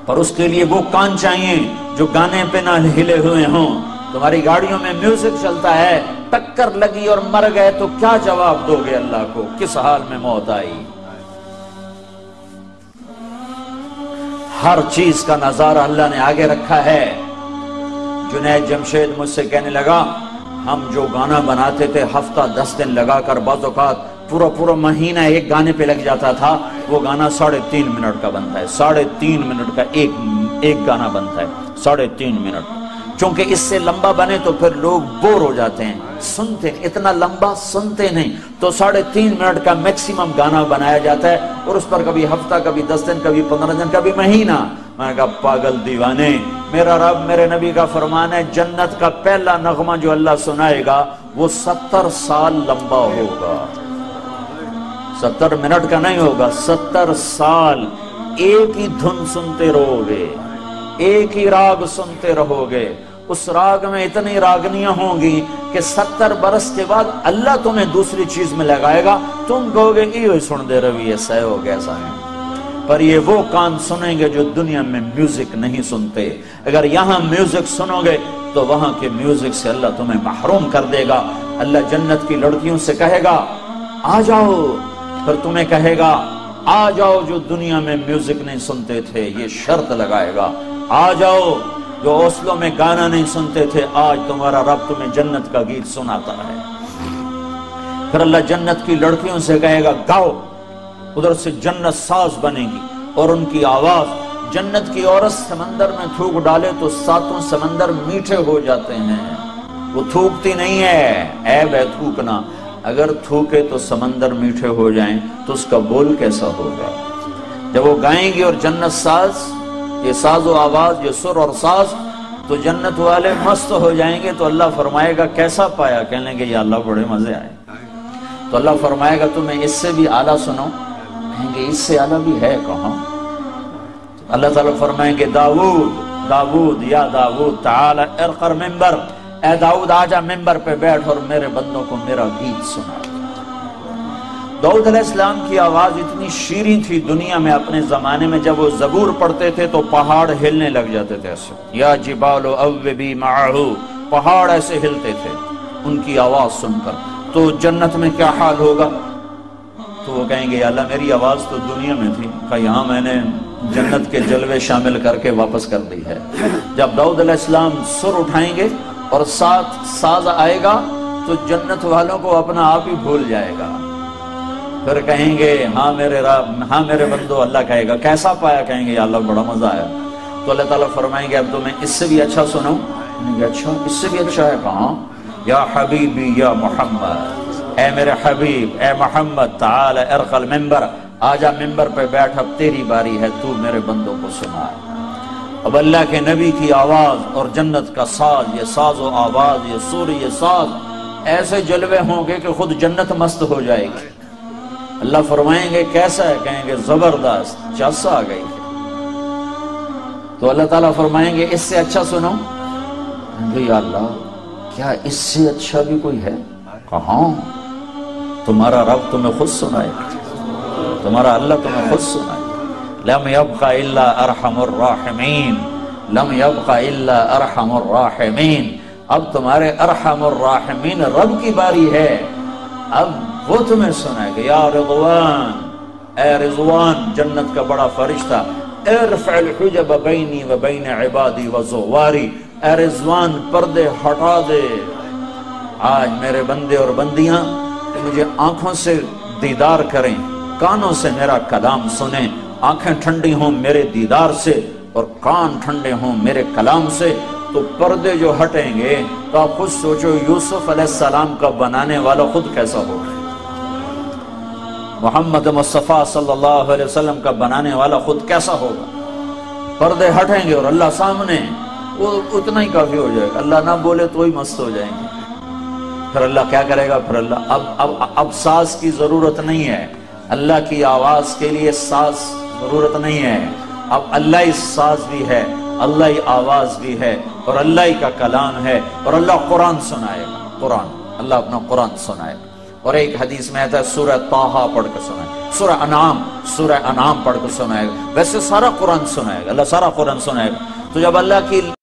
پر اس کے لیے وہ کان چاہیے جو گانے پہ نہ ہلے ہوئے ہوں۔ تمہاری گاڑیوں میں میوزک چلتا ہے، ٹکر لگی اور مر گئے تو کیا جواب دو گے اللہ کو؟ کس حال میں موت آئی؟ ہر چیز کا نظارہ اللہ نے آگے رکھا ہے۔ جنید جمشید مجھ سے کہنے لگا ہم جو گانا بناتے تھے ہفتہ 10 دن لگا کر، بعض اوقات پورا مہینہ ایک گانے پہ لگ جاتا تھا، وہ گانا 3.5 منٹ کا بنتا ہے، 3.5 منٹ کا ایک گانا بنتا ہے، 3.5 منٹ۔ چونکہ اس سے لمبا بنے تو پھر لوگ بور ہو جاتے ہیں، سنتے اتنا لمبا سنتے نہیں، تو 3.5 منٹ کا میکسیمم گانا بنایا جاتا ہے، اور اس پر کبھی ہفتہ، کبھی 10 دن، کبھی 15 دن، کبھی مہینہ۔ میں نے کہا پاگل دیوانے، میرا رب میرے نبی کا فرمان ہے جنت کا پہلا نغمہ جو اللہ سنائے گا وہ 70 سال لمبا ہوگا، 70 منٹ کا نہیں ہوگا، 70 سال ایک ہی دھن سنتے رہو گے، ایک ہی راگ سنتے رہو گے۔ اس راگ میں اتنی راگنیاں ہوں گی کہ 70 برس کے بعد اللہ تمہیں دوسری چیز میں لگائے گا، تم کہو گے یہ سن دے روی ایسا ہو گیا ایسا ہے۔ پر یہ وہ کان سنیں گے جو دنیا میں میوزک نہیں سنتے۔ اگر یہاں میوزک سنو گے تو وہاں کے میوزک سے اللہ تمہیں محروم کر دے گا۔ اللہ جنت کی لڑکیوں سے کہے گا آ جاؤ، پھر تمہیں کہے گا آ جاؤ جو دنیا میں میوزک نہیں سنتے تھے، یہ شرط لگائے گا آ جاؤ جو اوسلو میں گانا نہیں سنتے تھے، آج تمہارا رب تمہیں جنت کا گیت سناتا ہے۔ پھر اللہ جنت کی لڑکیوں سے کہے گا گاؤ، ادھر سے جنت ساز بنے گی اور ان کی آواز، جنت کی عورت سمندر میں تھوک ڈالے تو 7 سمندر میٹھے ہو جاتے ہیں، وہ تھوکتی نہیں ہے، عیب ہے تھوکنا، اگر تھوکے تو سمندر میٹھے ہو جائیں تو اس کا بول کیسا ہوگا؟ جب وہ گائیں گی اور جنت ساز، یہ ساز و آواز، یہ سر اور ساز، تو جنت والے مست ہو جائیں گے۔ تو اللہ فرمائے گا کیسا پایا؟ کہنے لیں گے یا اللہ بڑے مزے آئے۔ تو اللہ فرمائے گا تمہیں اس سے بھی اعلیٰ سنو؟ کہیں گے اس سے اعلیٰ بھی ہے کہاں؟ اللہ تعالیٰ فرمائیں گے داؤد یا داؤد تعالی ارقر ممبر، اے داؤد آجا ممبر پہ بیٹھ اور میرے بندوں کو میرا گیت سنا۔ داؤد علیہ السلام کی آواز اتنی شیریں تھی دنیا میں اپنے زمانے میں، جب وہ زبور پڑھتے تھے تو پہاڑ ہلنے لگ جاتے تھے ایسے، یا جبال اوبی معہو، پہاڑ ایسے ہلتے تھے ان کی آواز سن کر۔ تو جنت میں کیا حال ہوگا؟ تو وہ کہیں گے یا اللہ میری آواز تو دنیا میں تھی، کہ یہاں میں نے جنت کے جلوے شامل کر کے واپس کر دی ہے۔ جب داؤد علیہ السلام سر اٹھائیں گے اور ساتھ ساز آئے گا تو جنت والوں کو اپنا آپ ہی بھول جائے گا، پھر کہیں گے ہاں میرے رب، ہاں میرے بندو۔ اللہ کہے گا کیسا پایا؟ کہیں گے یا اللہ بڑا مزہ آیا۔ تو اللہ تعالیٰ فرمائیں گے اب تو میں اس سے بھی اچھا سنوں؟ کہیں گے اچھا اس سے بھی اچھا ہے کہاں؟ یا حبیبی یا محمد، اے میرے حبیب، اے محمد، تعال ارقل ممبر، آجا ممبر پہ بیٹھ، اب تیری باری ہے، تو میرے بندوں کو سنا۔ اب اللہ کے نبی کی آواز اور جنت کا ساز، یہ ساز و آواز، یہ سور، یہ ساز، ایسے جلوے ہوں گے کہ خود جنت مست ہو جائے گی۔ اللہ فرمائیں گے کیسا ہے؟ کہیں گے زبردست، چس آ گئی۔ تو اللہ تعالیٰ فرمائیں گے اس سے اچھا سنو؟ کہیں گے یا اللہ کیا اس سے اچھا بھی کوئی ہے؟ کہاں؟ تمہارا رب تمہیں خود سنائے، تمہارا اللہ تمہیں خود سنائے۔ لم يبق الا ارحم الراحمین، لم يبق الا ارحم الراحمین۔ اب تمہارے ارحم الراحمین رب کی باری ہے، اب وہ تمہیں سنائے گا۔ یا رضوان، اے رضوان، جنت کا بڑا فرشتہ، ارفع الحجب بینی و بین عبادی و زواری، اے رضوان پردے ہٹا دے، آج میرے بندے اور بندیاں مجھے آنکھوں سے دیدار کریں، کانوں سے میرا کلام سنیں، آنکھیں ٹھنڈی ہوں میرے دیدار سے اور کان ٹھنڈے ہوں میرے کلام سے، تو پردے جو ہٹیں گے تو آپ خود سوچو یوسف علیہ السلام کا بنانے والا خود کیسا ہوگا، محمد مصطفیٰ صلی اللہ علیہ وسلم کا بنانے والا خود کیسا ہوگا۔ پردے ہٹیں گے اور اللہ سامنے، وہ اتنا ہی کافی ہو جائے گا، اللہ نہ بولے تو ہی مست ہو جائیں گے۔ پھر اللہ کیا کرے گا؟ پھر اللہ اب ساز کی ضرورت نہیں ہے، اللہ کی آواز کے لیے ساز ضرورت نہیں ہے، اب اللہ ہی ساز بھی ہے، اللہ ہی آواز بھی ہے اور اللہ ہی کا کلام ہے، اور اللہ قرآن سنائے گا، قرآن، اللہ اپنا قرآن سنائے گا۔ اور ایک حدیث میں آتا ہے سورہ طٰہٰ پڑھ کے سنائے، سورہ انعام پڑھ کر سنائے گا، ویسے سارا قرآن سنائے گا، اللہ سارا قرآن سنائے گا۔ تو جب اللہ کی